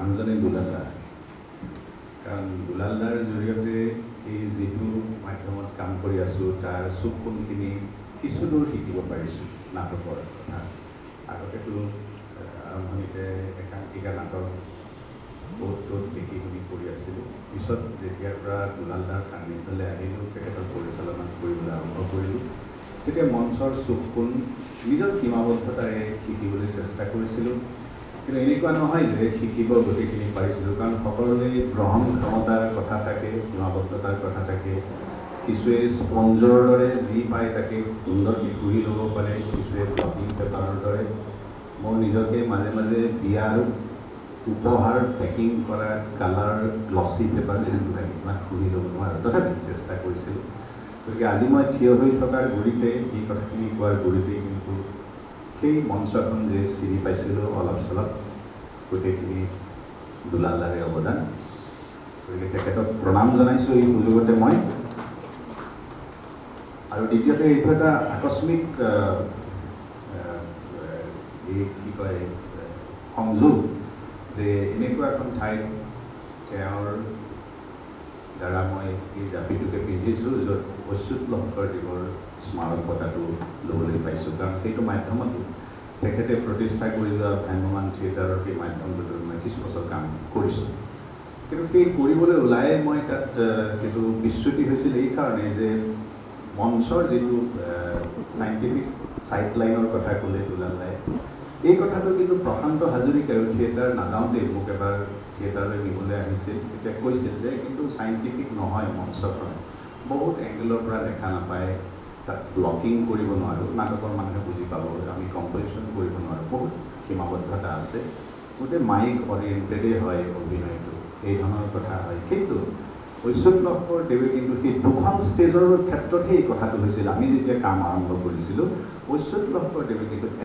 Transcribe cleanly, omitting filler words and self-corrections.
নামজনে দুলালদা কাৰণ দুলালদাৰ জৰিয়তে এই যিটো মাধ্যমত কাম কৰি আছোঁ তাৰ চুক কোনখিনি কিছু দূৰ শিকিব পাৰিছোঁ নাটকৰ কথা আগতেতো আৰম্ভণিতে একাংকিকা নাটক বহুত দেখি শুনি কৰি আছিলোঁ পিছত যেতিয়াৰ পৰা দুলালদাৰ সান্নিধ্যলৈ আহিলোঁ তেখেতৰ পৰিচালনা কৰিবলৈ আৰম্ভ কৰিলোঁ তেতিয়া মঞ্চৰ চুক কোন নিজৰ সীমাবদ্ধতাৰে শিকিবলৈ চেষ্টা কৰিছিলোঁ কিন্তু এনেকুৱা নহয় যে শিকিব গোটেইখিনি পাৰিছিলোঁ কাৰণ সকলোৰে গ্ৰহণ ক্ষমতাৰ কথা থাকে সীমাবদ্ধতাৰ কথা থাকে কিছুৱে স্পঞ্জৰ দৰে যি পায় তাকে সুন্দৰকৈ ঘূৰি ল'ব পাৰে কিছুৱে ব্লকিং পেপাৰৰ দৰে মই নিজকে মাজে মাজে বিয়াৰ উপহাৰ পেকিং কৰা কালাৰ গ্লছি পেপাৰ যেন লাগে ইমান ঘূৰি ল'ব নোৱাৰোঁ তথাপি চেষ্টা কৰিছিলোঁ গতিকে আজি মই থিয় হৈ থকাৰ গুৰিতে এই কথাখিনি কোৱাৰ গুৰিতে কিন্তু সেই মঞ্চখন যে চিনি পাইছিলোঁ অলপ চলপ গোটেইখিনি দুলালদাৰে অৱদান গতিকে তেখেতক প্ৰণাম জনাইছোঁ এই সুযোগতে মই আৰু দ্বিতীয়তে এইটো এটা আকস্মিক এই কি কয় সংযোগ যে এনেকুৱা এখন ঠাইত তেওঁৰ দ্বাৰা মই এই জাপিটোকে পিন্ধিছোঁ য'ত অচ্যুত লহকৰদেৱৰ স্মাৰক বঁটাটো ল'বলৈ পাইছোঁ কাৰণ সেইটো মাধ্যমতো তেখেতে প্ৰতিষ্ঠা কৰি যোৱা ভ্ৰাম্যমান থিয়েটাৰৰ সেই মাধ্যমটোত মই কিছু বছৰ কাম কৰিছোঁ কিন্তু সেই কৰিবলৈ ওলাই মই তাত কিছু বিচ্যুতি হৈছিল এইকাৰণে যে মঞ্চৰ যিটো চাইণ্টিফিক চাইড লাইনৰ কথা ক'লে দুলালদাই এই কথাটো কিন্তু প্ৰশান্ত হাজৰিকায়ো থিয়েটাৰ নাযাওঁতে মোক এবাৰ থিয়েটাৰলৈ নিবলৈ আহিছিল তেতিয়া কৈছিল যে কিন্তু চাইণ্টিফিক নহয় মঞ্চখন বহুত এংগেলৰ পৰা দেখা নাপায় তাত ব্লকিং কৰিব নোৱাৰোঁ নাটকৰ মানুহে বুজি পাব আমি কম্পজিশ্যন কৰিব নোৱাৰোঁ বহুত সীমাবদ্ধতা আছে গোটেই মাইক অৰিয়েণ্টেডেই হয় অভিনয়টো এই ধৰণৰ কথা হয় কিন্তু অচ্যুত লহকৰদেৱে কিন্তু সেই দুখন ষ্টেজৰ ক্ষেত্ৰতহে এই কথাটো হৈছিল আমি যেতিয়া কাম আৰম্ভ কৰিছিলোঁ অচ্যুত লহকৰদেৱে কিন্তু